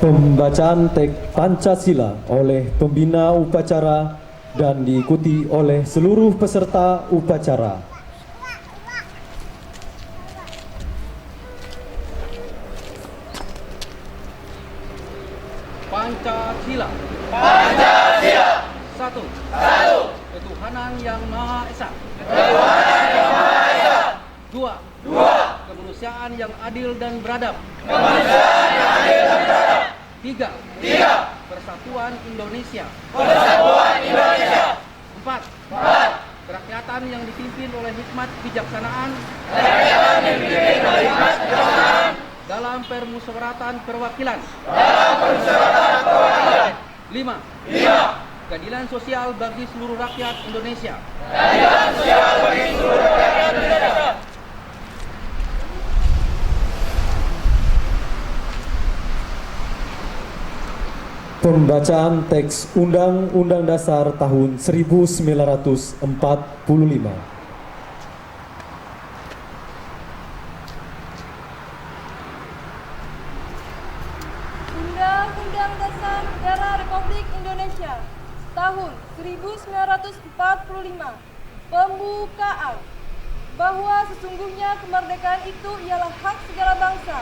Pembacaan teks Pancasila oleh pembina upacara dan diikuti oleh seluruh peserta upacara. Pancasila. Pancasila. Satu. Ketuhanan yang Maha Esa. Ketuhanan yang Maha Esa. Dua. Kemanusiaan yang adil dan beradab. Kemanusiaan yang adil dan beradab. Tiga. Persatuan Indonesia. Persatuan Indonesia. Empat. Kerakyatan yang dipimpin oleh hikmat kebijaksanaan. Kerakyatan yang dipimpin oleh hikmat kebijaksanaan. Dalam permusyawaratan perwakilan. Lima. Keadilan sosial bagi seluruh rakyat Indonesia. Keadilan sosial bagi seluruh rakyat Indonesia. Pembacaan teks Undang-Undang Dasar tahun 1945. Undang-Undang Dasar Negara Republik Indonesia tahun 1945. Pembukaan. Bahwa sesungguhnya kemerdekaan itu ialah hak segala bangsa,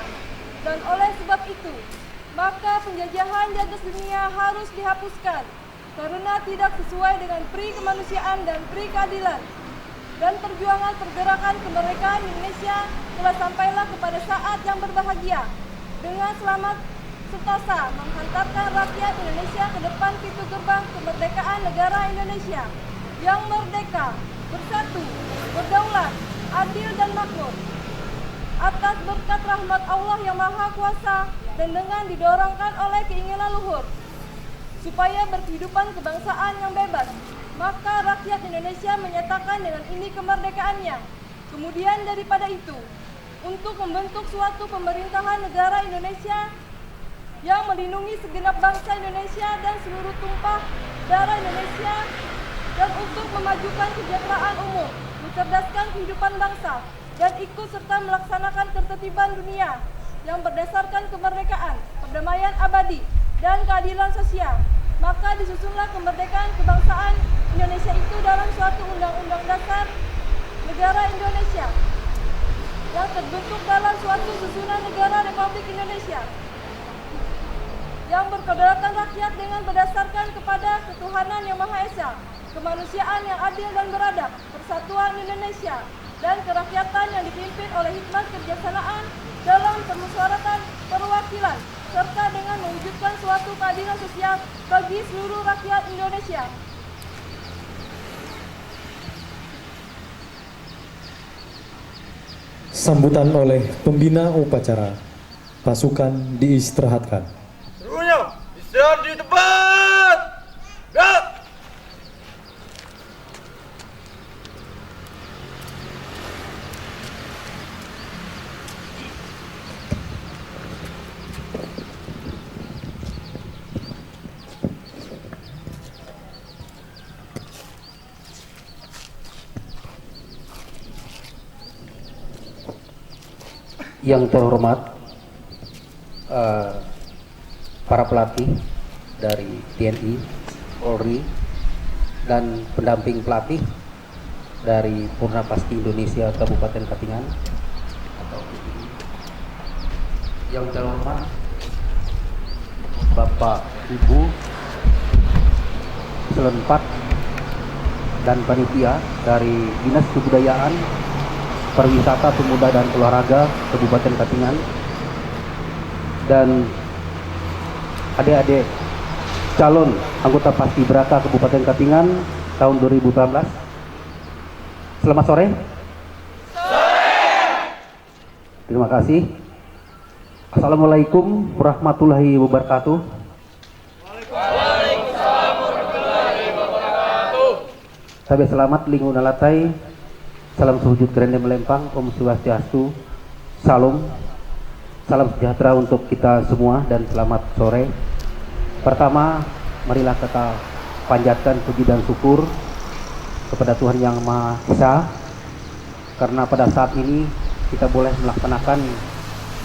dan oleh sebab itu maka penjajahan di atas dunia harus dihapuskan karena tidak sesuai dengan pri kemanusiaan dan pri keadilan. Dan perjuangan pergerakan kemerdekaan Indonesia telah sampailah kepada saat yang berbahagia dengan selamat sentosa menghantarkan rakyat Indonesia ke depan pintu gerbang kemerdekaan negara Indonesia yang merdeka, bersatu, berdaulat, adil dan makmur. Atas berkat rahmat Allah yang Maha Kuasa dan dengan didorongkan oleh keinginan luhur supaya berkehidupan kebangsaan yang bebas, maka rakyat Indonesia menyatakan dengan ini kemerdekaannya. Kemudian daripada itu, untuk membentuk suatu pemerintahan negara Indonesia yang melindungi segenap bangsa Indonesia dan seluruh tumpah darah Indonesia, dan untuk memajukan kesejahteraan umum, mencerdaskan kehidupan bangsa, dan ikut serta melaksanakan ketertiban dunia yang berdasarkan kemerdekaan, perdamaian abadi, dan keadilan sosial. Maka disusunlah kemerdekaan kebangsaan Indonesia itu dalam suatu undang-undang dasar negara Indonesia yang terbentuk dalam suatu susunan negara Republik Indonesia yang berkedaulatan rakyat dengan berdasarkan kepada ketuhanan yang Maha Esa, kemanusiaan yang adil dan beradab, persatuan Indonesia, dan kerakyatan yang dipimpin oleh hikmat kebijaksanaan dalam permusyawaratan perwakilan, serta dengan mewujudkan suatu keadilan sosial bagi seluruh rakyat Indonesia. Sambutan oleh pembina upacara. Pasukan diistirahatkan. Seluruhnya istirahat di tempat. Gerak. Yang terhormat para pelatih dari TNI, Polri, dan pendamping pelatih dari Purnapasti Indonesia Kabupaten Katingan atau PII. Yang terhormat Bapak Ibu Eselon 4 dan panitia dari Dinas Kebudayaan, Pariwisata, Pemuda dan Olahraga Kabupaten Katingan, dan adik-adik calon anggota Paskibraka Kabupaten Katingan tahun 2018. Selamat sore. Terima kasih. Assalamualaikum warahmatullahi wabarakatuh. Waalaikumsalam warahmatullahi wabarakatuh. Sabe selamat lingkungan latai. Salam sujud kerende melempang, Om Swastiastu, Salam, salam sejahtera untuk kita semua dan selamat sore. Pertama, marilah kita panjatkan puji dan syukur kepada Tuhan Yang Maha Esa, karena pada saat ini kita boleh melaksanakan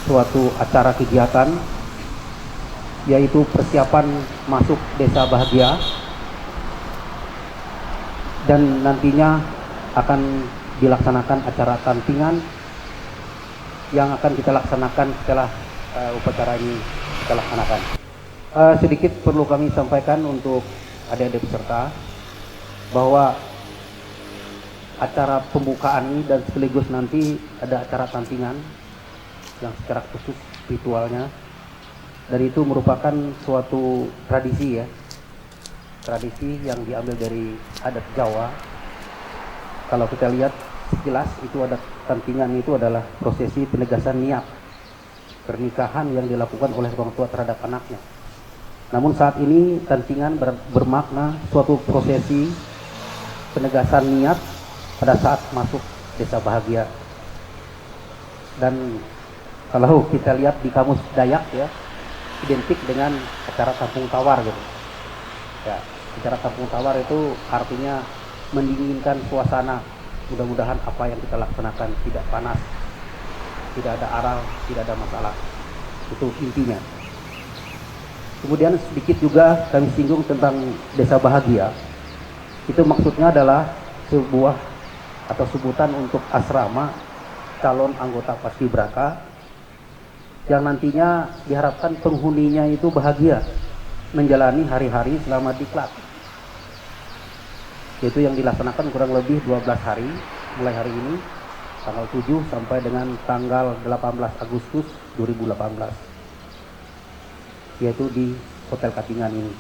suatu acara kegiatan yaitu persiapan masuk desa bahagia, dan nantinya akan dilaksanakan acara tantingan yang akan kita laksanakan setelah upacara ini kita laksanakan. Sedikit perlu kami sampaikan untuk adik-adik peserta bahwa acara pembukaan ini dan sekaligus nanti ada acara tantingan yang secara khusus ritualnya, dan itu merupakan suatu tradisi ya, tradisi yang diambil dari adat Jawa. Kalau kita lihat sekilas itu adat tantingan itu adalah prosesi penegasan niat pernikahan yang dilakukan oleh orang tua terhadap anaknya. Namun saat ini tantingan bermakna suatu prosesi penegasan niat pada saat masuk desa bahagia. Dan kalau kita lihat di kamus Dayak ya, identik dengan acara kampung tawar gitu. Ya, acara kampung tawar itu artinya mendinginkan suasana. Mudah-mudahan apa yang kita laksanakan tidak panas, tidak ada aral, tidak ada masalah. Itu intinya. Kemudian sedikit juga kami singgung tentang desa bahagia. Itu maksudnya adalah sebuah atau sebutan untuk asrama calon anggota paskibraka yang nantinya diharapkan penghuninya itu bahagia menjalani hari-hari selama diklat, yaitu yang dilaksanakan kurang lebih 12 hari mulai hari ini tanggal 7 sampai dengan tanggal 18 Agustus 2018, yaitu di Hotel Katingan ini.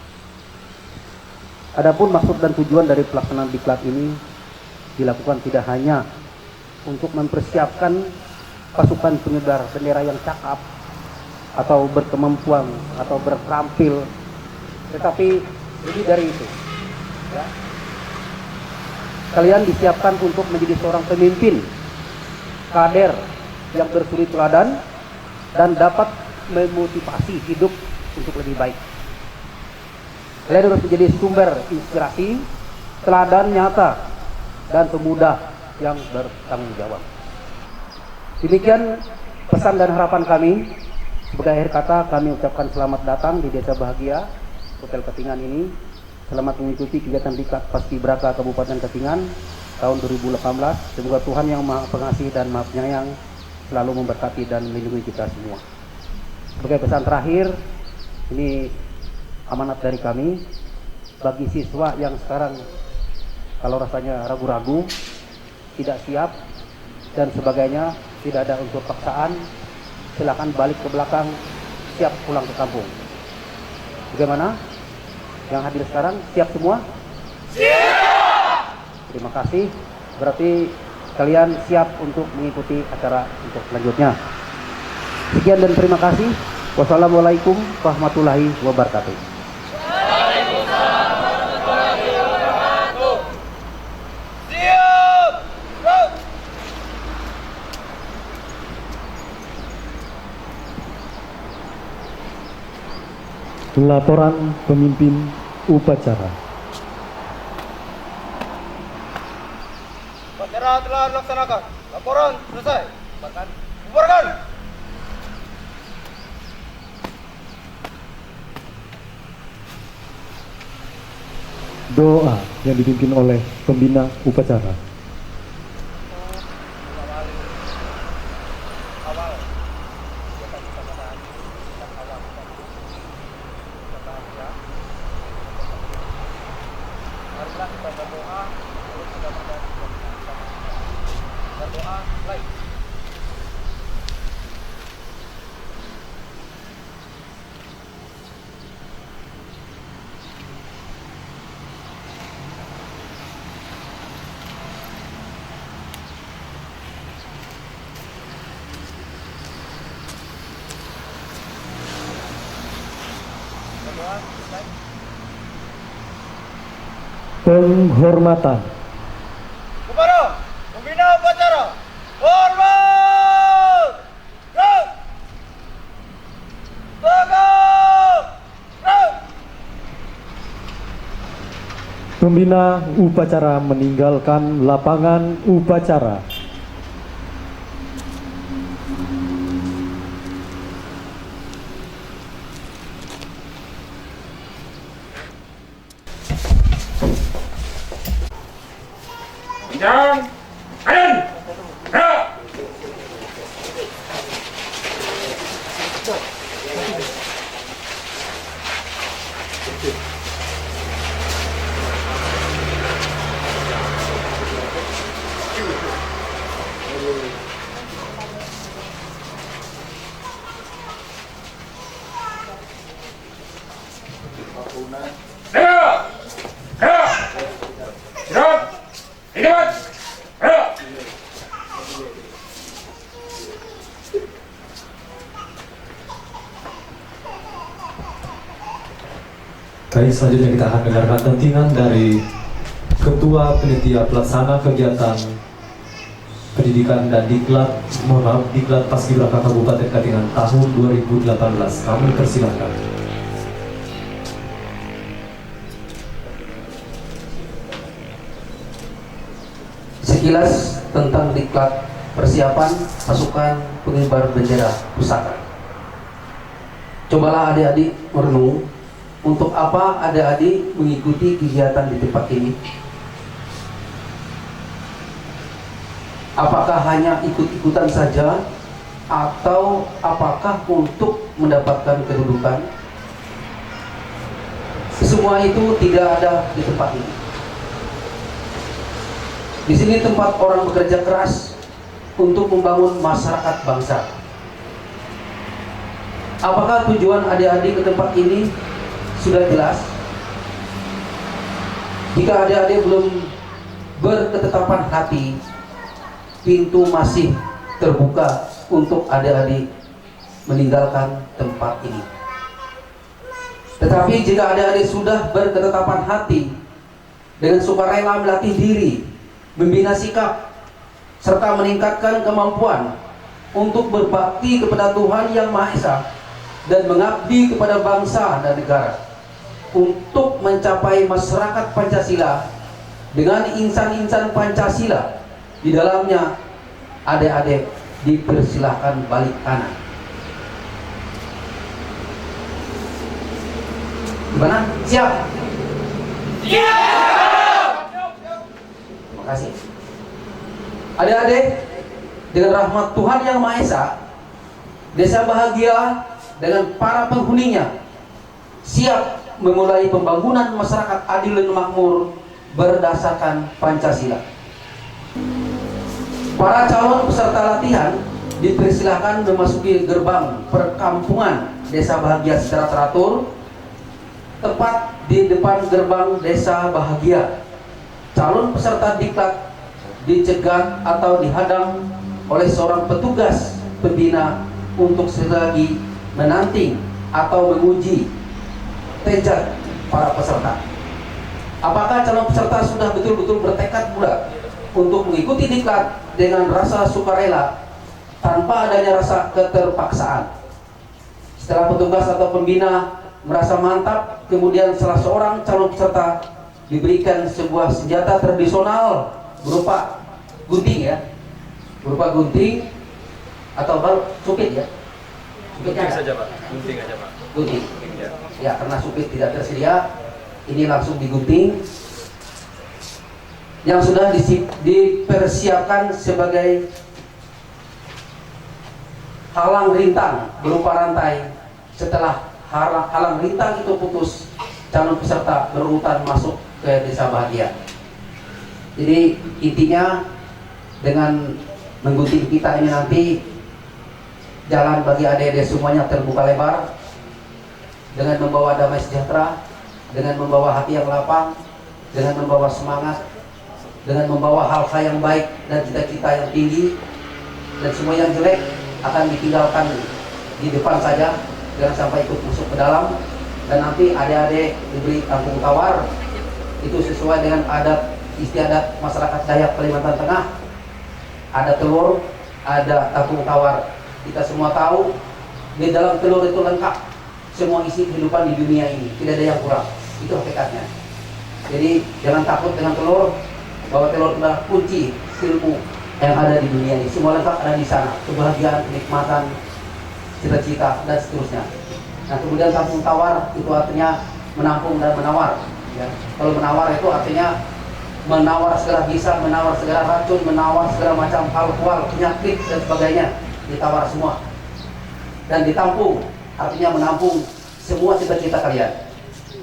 Adapun maksud dan tujuan dari pelaksanaan diklat ini dilakukan tidak hanya untuk mempersiapkan pasukan pengibar bendera yang cakap atau berkemampuan atau berterampil, tetapi lebih dari itu ya. Kalian disiapkan untuk menjadi seorang pemimpin kader yang bersuri teladan dan dapat memotivasi hidup untuk lebih baik. Kalian harus menjadi sumber inspirasi, teladan nyata, dan pemuda yang bertanggung jawab. Demikian pesan dan harapan kami. Sebagai akhir kata, kami ucapkan selamat datang di Desa Bahagia Hotel Katingan ini. Selamat mengikuti kegiatan diklat Paskibraka Kabupaten Katingan tahun 2018. Semoga Tuhan yang Maha Pengasih dan Maha Penyayang selalu memberkati dan melindungi kita semua. Sebagai pesan terakhir, ini amanat dari kami bagi siswa yang sekarang kalau rasanya ragu-ragu, tidak siap dan sebagainya, tidak ada unsur paksaan, silakan balik ke belakang, siap pulang ke kampung. Bagaimana? Yang hadir sekarang siap semua? Siap! Terima kasih. Berarti kalian siap untuk mengikuti acara untuk selanjutnya. Sekian dan terima kasih. Wassalamualaikum warahmatullahi wabarakatuh. Waalaikumsalam warahmatullahi wabarakatuh. Siap! Laporan pemimpin upacara. Upacara telah dilaksanakan. Laporan selesai. Bubarkan. Doa yang dipimpin oleh pembina upacara. Penghormatan. Kepada pembina upacara, hormat. Tegak. Pembina upacara meninggalkan lapangan upacara. Kencang. Kanan. Gerak. Gerak. Gerak. Gerak. Hidup. Gerak. Baik, selanjutnya kita akan dengarkan tentingan dari Ketua Panitia Pelaksana Kegiatan Pendidikan dan Diklat Paskibraka Kabupaten Katingan tahun 2018. Kami persilahkan. Sekilas tentang diklat persiapan pasukan pengibar bendera pusaka. Cobalah adik-adik merenung, untuk apa adik-adik mengikuti kegiatan di tempat ini? Apakah hanya ikut-ikutan saja, atau apakah untuk mendapatkan kedudukan? Semua itu tidak ada di tempat ini. Di sini tempat orang bekerja keras untuk membangun masyarakat bangsa. Apakah tujuan adik-adik ke tempat ini sudah jelas? Jika adik-adik belum berketetapan hati, pintu masih terbuka untuk adik-adik meninggalkan tempat ini. Tetapi jika adik-adik sudah berketetapan hati, dengan sukarela melatih diri, membina sikap, serta meningkatkan kemampuan untuk berbakti kepada Tuhan Yang Maha Esa dan mengabdi kepada bangsa dan negara, untuk mencapai masyarakat Pancasila dengan insan-insan Pancasila di dalamnya, adik-adik dipersilahkan balik kanan. Gimana? Siap? Siap. Terima kasih. Adik-adik, dengan rahmat Tuhan Yang Maha Esa, Desa Bahagia dengan para penghuninya siap memulai pembangunan masyarakat adil dan makmur berdasarkan Pancasila. Para calon peserta latihan dipersilahkan memasuki gerbang perkampungan Desa Bahagia secara teratur, tepat di depan gerbang Desa Bahagia. Calon peserta diklat dicegah atau dihadang oleh seorang petugas pembina untuk sekali menanting atau menguji tejat para peserta. Apakah calon peserta sudah betul-betul bertekad pula untuk mengikuti diklat dengan rasa sukarela tanpa adanya rasa keterpaksaan? Setelah petugas atau pembina merasa mantap, kemudian salah seorang calon peserta diberikan sebuah senjata tradisional berupa gunting, ya, berupa gunting atau supit, ya. Gunting saja Pak, gunting aja Pak. Gunting. Ya, karena supit tidak tersedia, ini langsung digunting. Yang sudah dipersiapkan sebagai halang rintang berupa rantai. Setelah halang rintang itu putus, calon peserta berurutan masuk ke Desa Bahagia. Jadi intinya dengan menggunting kita ini nanti jalan bagi adik-adik semuanya terbuka lebar, dengan membawa damai sejahtera, dengan membawa hati yang lapang, dengan membawa semangat, dengan membawa hal-hal yang baik dan cita-cita yang tinggi, dan semua yang jelek akan ditinggalkan di depan saja, jangan sampai ikut masuk ke dalam. Dan nanti adik-adik diberi kampung tawar, itu sesuai dengan adat istiadat masyarakat Dayak Kalimantan Tengah. Ada telur, ada kampung tawar. Kita semua tahu di dalam telur itu lengkap semua isi kehidupan di dunia ini, tidak ada yang kurang. Itu hakikatnya. Jadi jangan takut dengan telur, bahwa telur adalah kunci ilmu yang ada di dunia ini. Semua lengkap ada di sana, kebahagiaan, kenikmatan, cita-cita dan seterusnya. Nah, kemudian kampung tawar itu artinya menampung dan menawar, ya. Kalau menawar itu artinya menawar segala bisa, menawar segala racun, menawar segala macam hal penyakit dan sebagainya, ditawar semua dan ditampung, artinya menampung semua cita-cita kalian,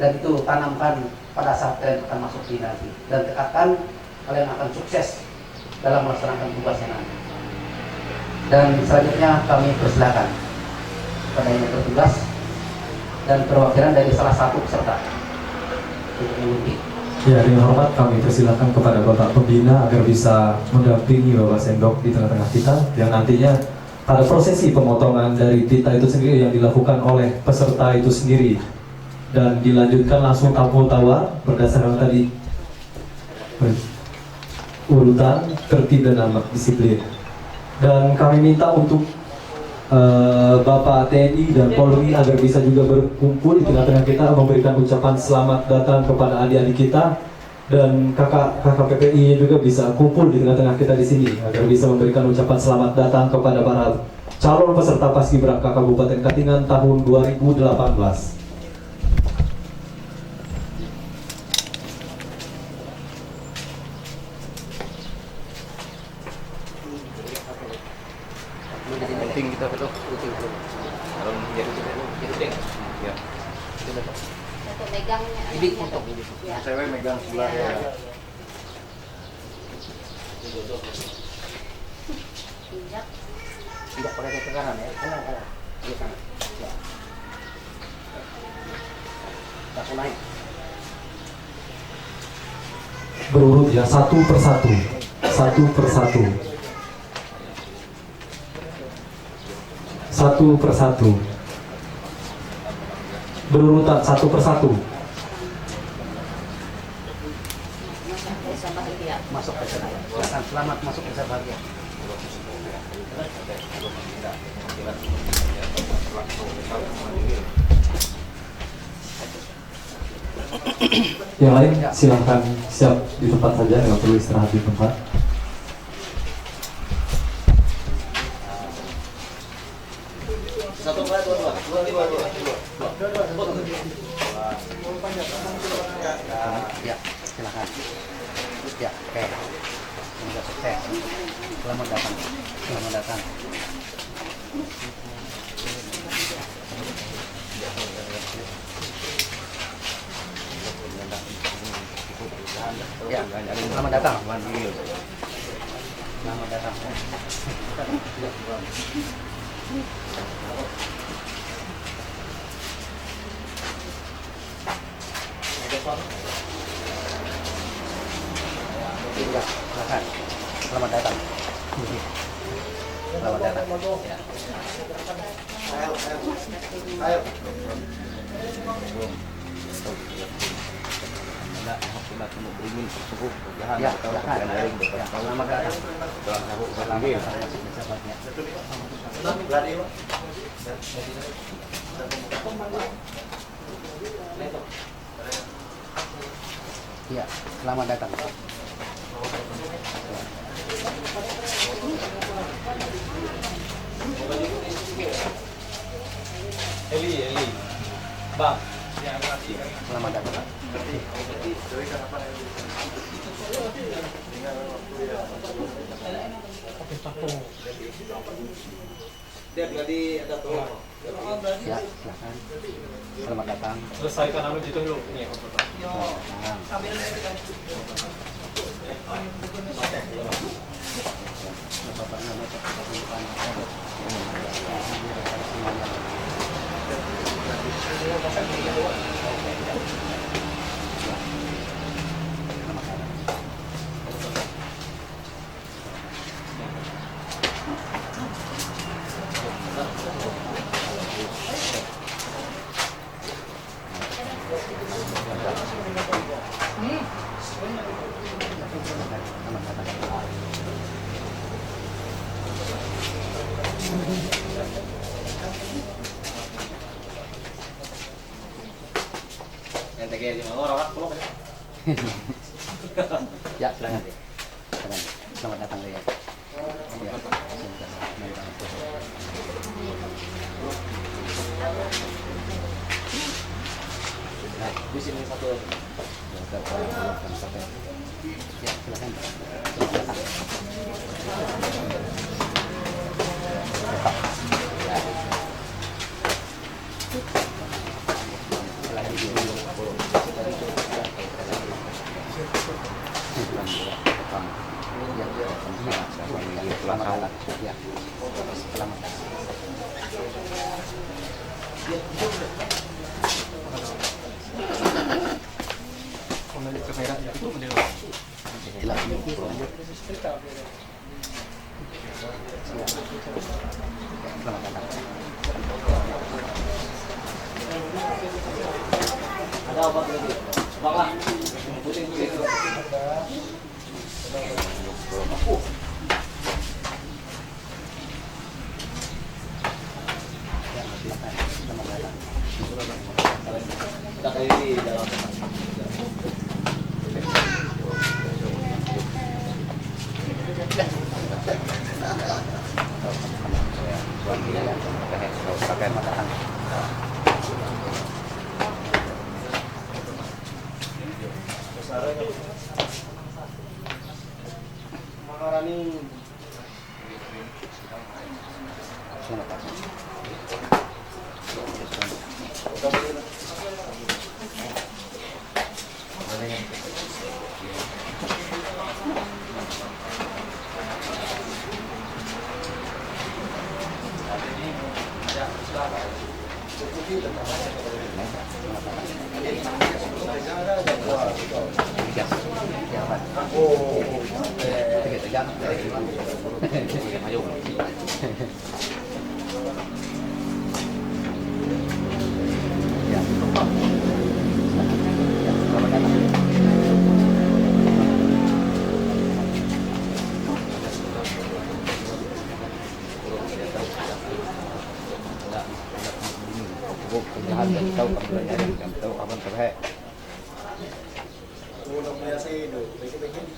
dan itu tanamkan pada saat kalian akan masuk di nanti, dan tekadkan kalian akan sukses dalam melaksanakan tugasnya nanti. Dan selanjutnya kami persilakan kepada yang bertugas dan perwakilan dari salah satu peserta untuk mengundi. Ya, dengan hormat kami persilakan kepada Bapak Pembina agar bisa mendampingi Bapak Sendok di tengah-tengah kita, yang nantinya pada prosesi pemotongan dari pita itu sendiri yang dilakukan oleh peserta itu sendiri, dan dilanjutkan langsung tampul tawar berdasarkan tadi urutan, tertib dan nama disiplin. Dan kami minta untuk Bapak TNI dan Polri agar bisa juga berkumpul di tengah-tengah kita, memberikan ucapan selamat datang kepada adik-adik kita, dan kakak PPI juga bisa kumpul di tengah-tengah kita di sini agar bisa memberikan ucapan selamat datang kepada para calon peserta Paskibraka Kabupaten Katingan tahun 2018. Penting kita betul. Ya. Untuk megangnya. Ini untuk Ya. Saya megang sebelah ya. Injak. tidak pakai ke kanan ya, kanan. Ini kanan. Ya. Langsung naik. Berurut ya, satu persatu. Satu persatu. Satu persatu. Berurutan satu persatu. Sama dia. Masuk ke sana. Silakan selamat masuk ke bahagia. Yang lain silahkan siap di tempat saja, nggak perlu istirahat di tempat. Ya, silakan. Ya, oke. Semoga sukses. Selamat datang. Selamat datang. Ya, selamat datang. Selamat datang. Ya, silakan. Selamat datang. Selamat datang. Ya. Ya, silakan. Ya, selamat datang. Selamat datang. Ya, selamat datang. Eli. Bang. Selamat datang. Ya, silakan. Selamat datang. Selesaikan anu gitu dulu. Nih, Selamat datang. Bapak nama Ya, silakan. Silakan. Selamat datang ya. Ya. Di sini satu lagi. Ya, silakan. Selamat datang. Ya. Selamat datang. Selamat datang. Ada obat lagi. Bawah. Putih-putih. Tak ini dalam. Pakai mata tangan. Maharani. Selamat datang.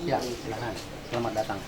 Ya, silakan. Selamat datang.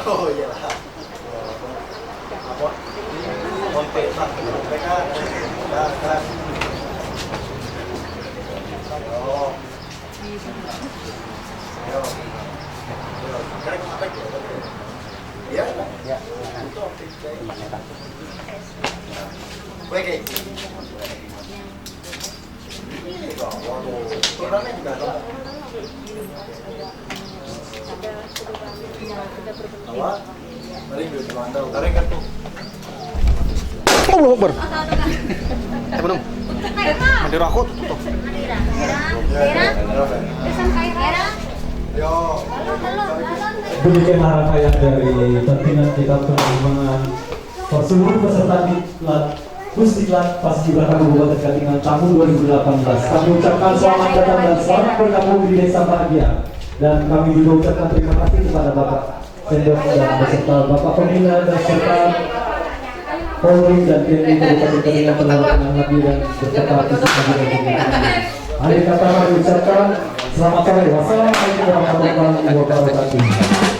Oh iya lah. Apa? Konten mereka keras. Oh. Ya. Ya, selamat datang. Oke. Ini kok, waduh, turunannya juga ada. Awak, mari dulu mantau. Tarik kartu. Allah Akbar. Belum. Mandi rokok tutup. Yo. Demikianlah rangkaian dari pertandingan kita penerimaan seluruh peserta diklat Pusdiklat Paskibraka Kabupaten Katingan tahun 2018. Kami ucapkan selamat datang dan selamat bergabung di Desa Bahagia. Dan kami juga ucapkan terima kasih kepada Bapak Sendok dan beserta Bapak Pembina dan serta Polri dan TNI Kabupaten Katingan telah berkenan hadir dan berserta partisipasi. Akhir kata kami ucapkan selamat sore. Wassalamualaikum warahmatullahi wabarakatuh.